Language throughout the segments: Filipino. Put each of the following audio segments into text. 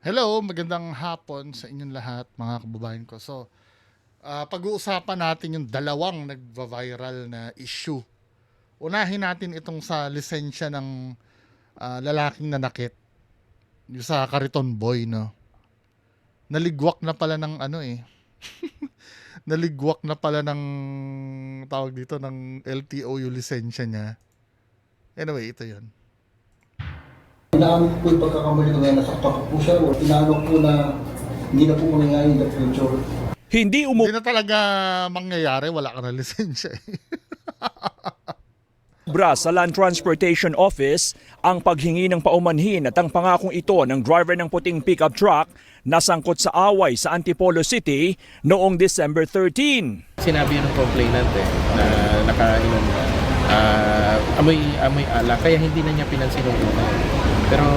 Hello, magandang hapon sa inyong lahat mga kababayan ko. Pag-uusapan natin yung dalawang nagva-viral na issue. Unahin natin itong sa lisensya ng lalaking nanakit, yung sa Kariton Boy, no. Naligwak na pala ng naligwak na pala ng tawag dito ng LTO yung lisensya niya. Anyway, ito 'yon. Inaano po yung pagkakamali ko na nasaktan ko po siya. Inaano po na hindi na po mangyayari in the future. Hindi Hindi na talaga mangyayari, wala ka na lisensya eh. umubra sa Land Transportation Office ang paghingi ng paumanhin at ang pangakong ito ng driver ng puting pickup truck na sangkot sa away sa Antipolo City noong December 13. Sinabi yun ng complainant na nakainom amoy alak, kaya hindi na niya pinansin yung una. Pero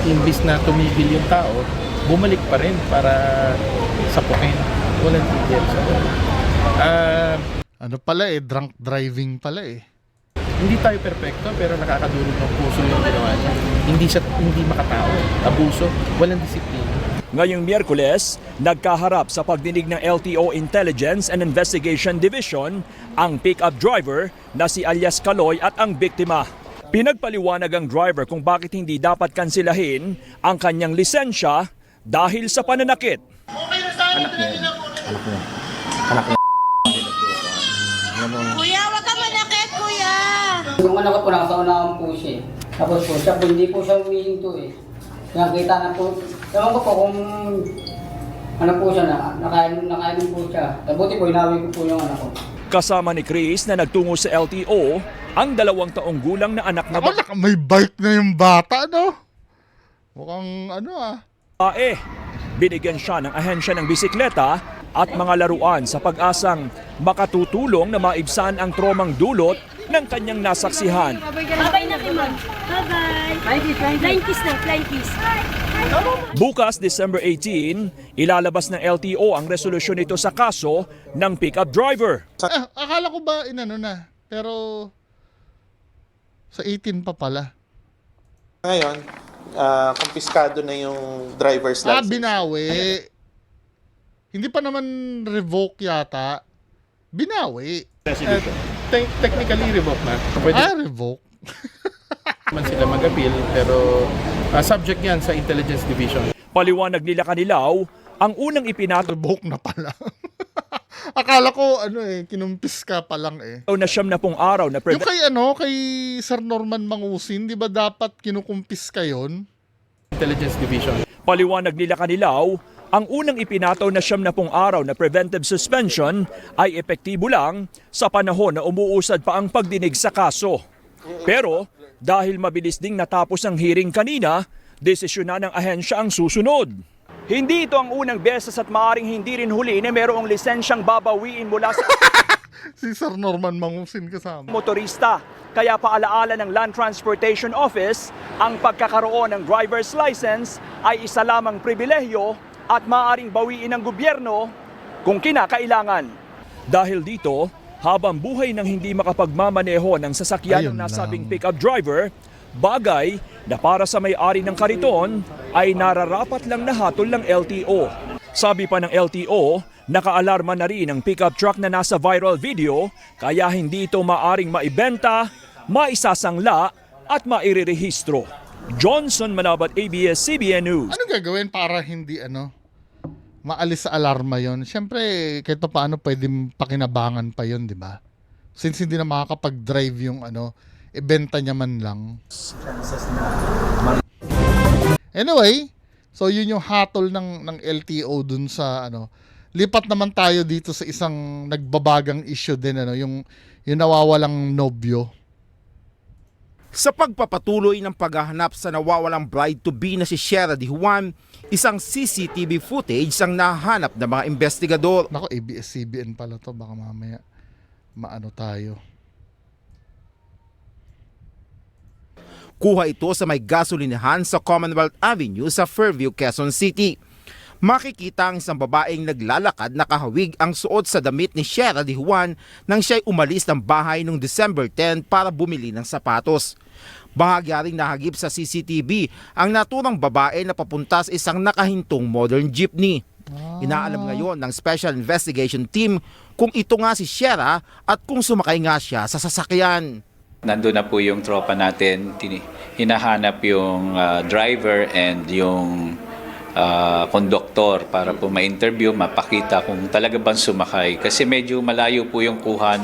imbis na tumigil yung tao, bumalik pa rin para sapukin. Walang tigil. Ano pala drunk driving pala eh. Hindi tayo perpekto pero nakakadulog ng puso yung ginawa niya. Hindi makatao, abuso, walang disiplina. Ngayong Miyerkules, nagkaharap sa pagdinig ng LTO Intelligence and Investigation Division ang pickup driver na si Alias Kaloy at ang biktima. Pinagpaliwanag ang driver kung bakit hindi dapat kansilahin ang kanyang lisensya dahil sa pananakit. Kuya, wag ka manakit, kuya! Yung anak ko po, nasa unahan po siya. Tapos po, siya po, hindi po siya humihinto eh. Nakita na po, ewan ko po kung ano po siya na, nakainom po siya. Tabuti po, inawi ko po yung anak ko. Kasama ni Chris na nagtungo sa LTO ang 2 taong gulang na anak na May bike na yung bata, no? Mukhang babae. Binigyan siya ng ahensya ng bisikleta at mga laruan sa pag-asang makatutulong na maibsan ang tromang dulot ng kanyang nasaksihan. Babay na kay ma'am. Bye-bye. Flying kiss na, flying kiss. Bukas, December 18, ilalabas ng LTO ang resolusyon nito sa kaso ng pickup driver. akala ko ba inano na. Pero sa 18 pa pala. Ngayon, kumpiskado na yung driver's license. Binawi. Hindi pa naman revoke yata. Binawi. Technically revoke na. Pwede Revoke. naman sila mag-appeal pero subject yan sa Intelligence Division. Paliwanag nila Kanilaw, ang unang ipinato Revoke na pala. Akala ko kinumpis ka pa lang eh. na 70 araw na Yung kay Sir Norman Mangusin, di ba dapat kinukumpis ka yun? Intelligence Division. Paliwanag nila Kanilaw, ang unang ipinataw na 70 araw na preventive suspension ay epektibo lang sa panahon na umuusad pa ang pagdinig sa kaso. Pero dahil mabilis ding natapos ang hearing kanina, desisyon na ng ahensya ang susunod. Hindi ito ang unang beses at maaring hindi rin huli na mayroong lisensyang babawiin mula sa Si Sir Norman Mangusin kasama. motorista. Kaya paalaala ng Land Transportation Office, ang pagkakaroon ng driver's license ay isa lamang pribilehyo at maaaring bawiin ng gobyerno kung kinakailangan. Dahil dito, habang buhay nang hindi makapagmamaneho ng sasakyan Ayun ng nasabing lang. pickup driver, bagay na para sa may-ari ng kariton ay nararapat lang na hatol ng LTO. Sabi pa ng LTO, nakaalarma na rin ang pickup truck na nasa viral video kaya hindi ito maaring maibenta, maisasangla at mairirehistro. Johnson Manabat, ABS-CBN News. Ano gagawin para hindi maalis sa alarma yon? Siyempre, kahit pa paano pwedeng pakinabangan pa yon, di ba? Since hindi na makakapag-drive yung ibenta niya man lang. Anyway, so yun yung hatol ng LTO dun sa Lipat naman tayo dito sa isang nagbabagang issue din yung nawawalang nobyo. Sa pagpapatuloy ng paghahanap sa nawawalang bride-to-be na si Shera Di Juan, isang CCTV footage ang nahanap ng mga investigador. Nako, ABS-CBN pala to. Baka mamaya tayo. Kuha ito sa may gasolinahan sa Commonwealth Avenue sa Fairview, Quezon City. Makikita ang isang babaeng naglalakad na kahawig ang suot sa damit ni Shera de Juan nang siya'y umalis ng bahay noong December 10 para bumili ng sapatos. Bahagya ring nahagip sa CCTV ang naturang babae na papunta sa isang nakahintong modern jeepney. Inaalam ngayon ng Special Investigation Team kung ito nga si Shera at kung sumakay nga siya sa sasakyan. Nandun na po yung tropa natin, hinahanap yung driver and yung konduktor para po ma-interview, mapakita kung talaga bang sumakay. Kasi medyo malayo po yung kuha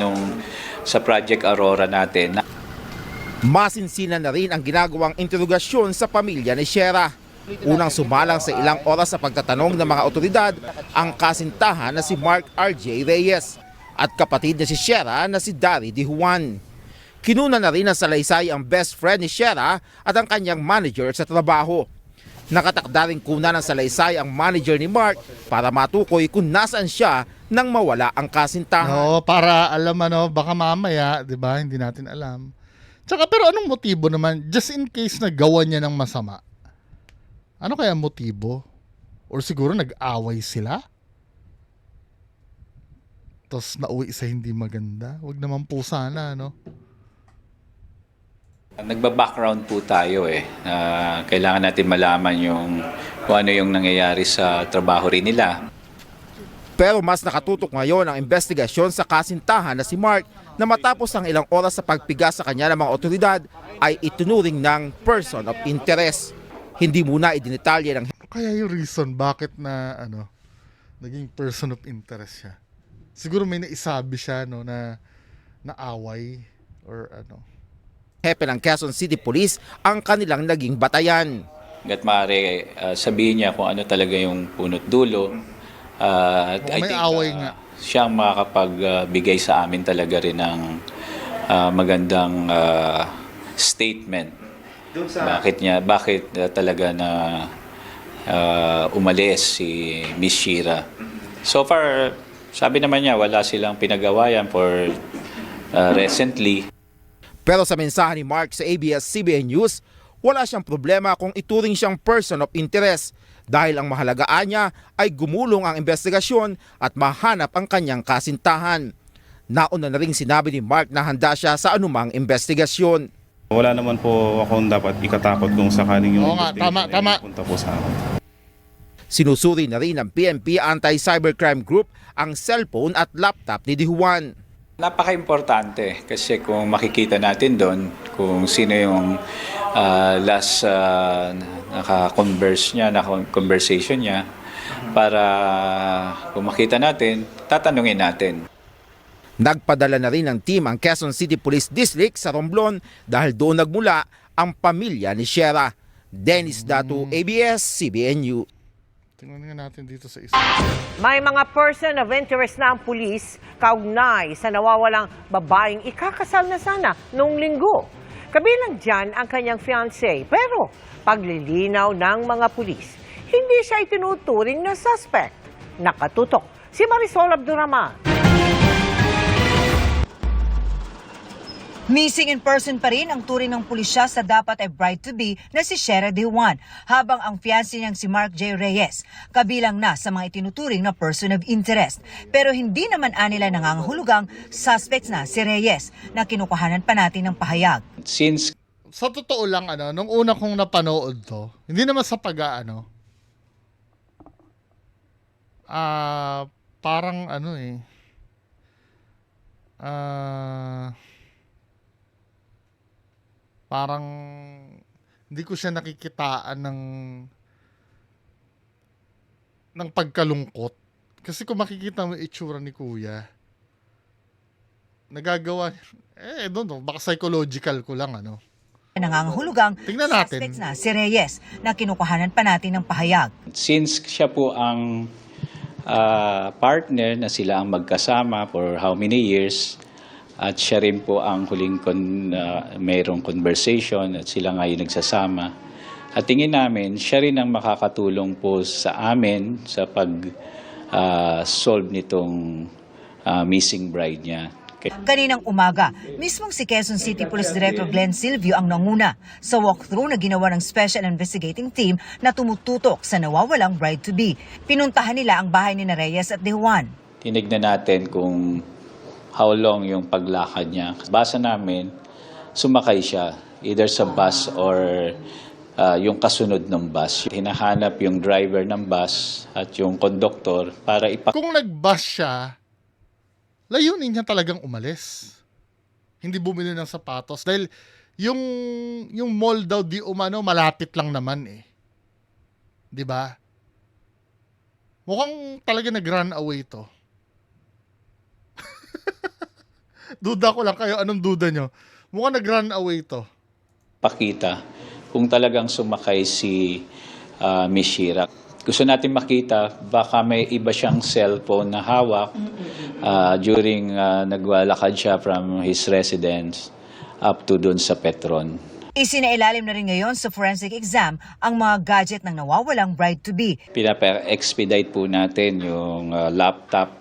sa Project Aurora natin. Masinsinan na rin ang ginagawang interogasyon sa pamilya ni Shera. Unang sumalang sa ilang oras sa pagtatanong ng mga otoridad ang kasintahan na si Mark R.J. Reyes at kapatid na si Shera na si Dari de Juan. Kinuna na rin ng salaysay ang best friend ni Shera at ang kanyang manager sa trabaho. Nakatakda rin kuna ng salaysay ang manager ni Mark para matukoy kung nasaan siya nang mawala ang kasintahan. No, para alam baka mamaya, 'di ba? Hindi natin alam. Tsaka pero anong motibo naman just in case na gawa niya ng masama? Ano kaya motibo? Or siguro nag-away sila? Tapos nauwi sa hindi maganda? Wag naman po sana, no? Nagba-background po tayo kailangan natin malaman kung ano yung nangyayari sa trabaho rin nila. Pero mas nakatutok ngayon ang investigasyon sa kasintahan na si Mark na matapos ang ilang oras sa pagpiga sa kanya ng mga otoridad ay itunuring ng person of interest. Hindi muna idinetalye ng Kaya yung reason bakit na naging person of interest siya. Siguro may naisabi siya na away or hepe ng Quezon City Police ang kanilang naging batayan. Hanggat maaari sabihin niya kung ano talaga yung punot dulo. May away nga. Siya ang makakapagbigay sa amin talaga rin ng magandang statement. Bakit talaga na umalis si Miss Shera. So far, sabi naman niya wala silang pinagawayan for recently. Pero sa mensahe ni Mark sa ABS-CBN News, wala siyang problema kung ituring siyang person of interest dahil ang mahalagaan niya ay gumulong ang investigasyon at mahanap ang kanyang kasintahan. Nauna na ring sinabi ni Mark na handa siya sa anumang investigasyon. Wala naman po akong dapat ikatakot kung sakaling yung tama. punta po sa akin. Sinusuri na rin ng PNP Anti-Cybercrime Group ang cellphone at laptop ni De Juan. Napaka-importante kasi kung makikita natin doon kung sino yung last conversation niya para kung makita natin, tatanungin natin. Nagpadala na rin ng team ang Quezon City Police District sa Romblon dahil doon nagmula ang pamilya ni Shera. Dennis Datu, ABS-CBN News. Tingnan nga natin dito sa isa. May mga person of interest na ang pulis kaugnay sa nawawalang babaeng ikakasal na sana noong linggo. Kabilang dyan ang kanyang fiancé. Pero paglilinaw ng mga pulis, hindi siya itinuturing na suspect. Nakatutok si Marisol Abduraman. Missing in person pa rin ang turing ng pulisya sa dapat ay bride-to-be na si Shera de Juan, habang ang fiancé niyang si Mark J. Reyes kabilang na sa mga itinuturing na person of interest. Pero hindi naman anila nangangahulugang suspects na si Reyes na kinukuhanan pa natin ng pahayag. Since Sa totoo lang, nung una kong napanood to, hindi naman sa parang parang hindi ko siya nakikitaan ng pagkalungkot. Kasi kung makikita mo yung itsura ni Kuya, nagagawa baka psychological ko lang Nangangahulugang tingnan natin. Suspects na si Reyes na kinukuhanan pa natin ng pahayag. Since siya po ang partner na sila ang magkasama for how many years, at siya rin po ang huling mayroong conversation at sila nga yung nagsasama. At tingin namin, siya rin ang makakatulong po sa amin sa pag-solve nitong missing bride niya. Kaninang umaga, mismong si Quezon City Police Director Glenn Silvio ang nanguna sa walkthrough na ginawa ng Special Investigating Team na tumututok sa nawawalang bride-to-be. Pinuntahan nila ang bahay ni Reyes at De Juan. Tinignan natin kung how long yung paglakad niya. Basa namin, sumakay siya either sa bus or yung kasunod ng bus. Hinahanap yung driver ng bus at yung conductor para Kung nag-bus siya, layunin niya talagang umalis. Hindi bumili ng sapatos. Dahil yung mall daw di umano, malapit lang naman eh. Di ba? Mukhang talaga nag-run away to. Duda ko lang kayo, anong duda nyo? Mukhang nag-run away to. pakita kung talagang sumakay si Miss Shira. Gusto natin makita, baka may iba siyang cellphone na hawak during naglalakad siya from his residence up to dun sa Petron. Isinailalim na rin ngayon sa forensic exam ang mga gadget ng nawawalang bride-to-be. Pinapa-expedite po natin yung laptop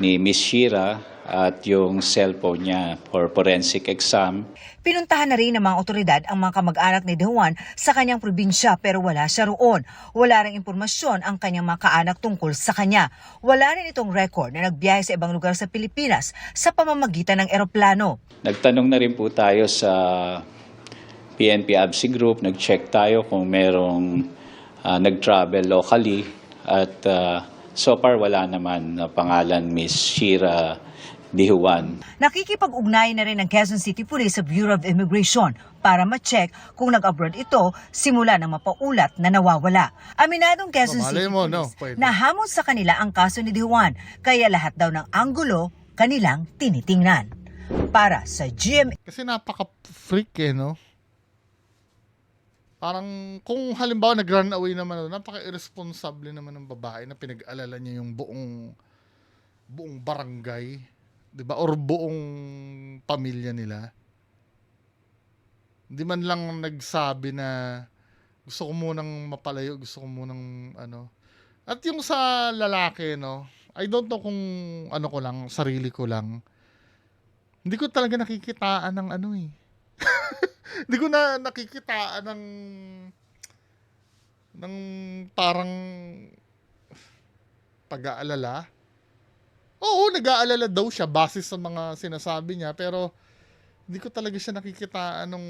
ni Miss Shira at yung cellphone niya for forensic exam. Pinuntahan na rin ng mga otoridad ang mga kamag-anak ni De Juan sa kanyang probinsya pero wala siya roon. Wala ring impormasyon ang kanyang mga kaanak tungkol sa kanya. Wala rin itong record na nagbiyahe sa ibang lugar sa Pilipinas sa pamamagitan ng eroplano. Nagtanong na rin po tayo sa PNP ABSI Group, nag-check tayo kung merong nag-travel locally at so far wala naman na pangalan Miss Shira De Juan. Nakikipag-ugnayan na rin ng Quezon City Police sa Bureau of Immigration para ma-check kung nag-abroad ito simula ng mapaulat na nawawala. Aminadong Quezon City Police na hamon sa kanila ang kaso ni De Juan, kaya lahat daw ng anggulo kanilang tinitingnan. Para sa GMA. Kasi napaka-freak eh, no? Parang kung halimbawa nag-run away naman, napaka-irresponsible naman ng babae na pinag-alala niya yung buong barangay, 'di ba? Or buong pamilya nila. Hindi man lang nagsabi na gusto ko munang mapalayo, gusto ko munang ano. At yung sa lalaki, no? I don't know kung ano ko lang, sarili ko lang. Hindi ko talaga nakikitaan ng ano eh. Hindi ko na nakikitaan ng parang pag-aalala. Oo, nag-aalala daw siya base sa mga sinasabi niya, pero hindi ko talaga siya nakikitaan ng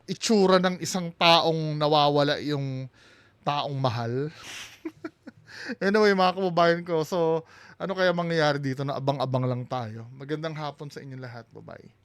itsura ng isang taong nawawala yung taong mahal. Anyway, mga kababayan ko, so ano kaya mangyayari dito na abang-abang lang tayo? Magandang hapon sa inyong lahat. Bye-bye.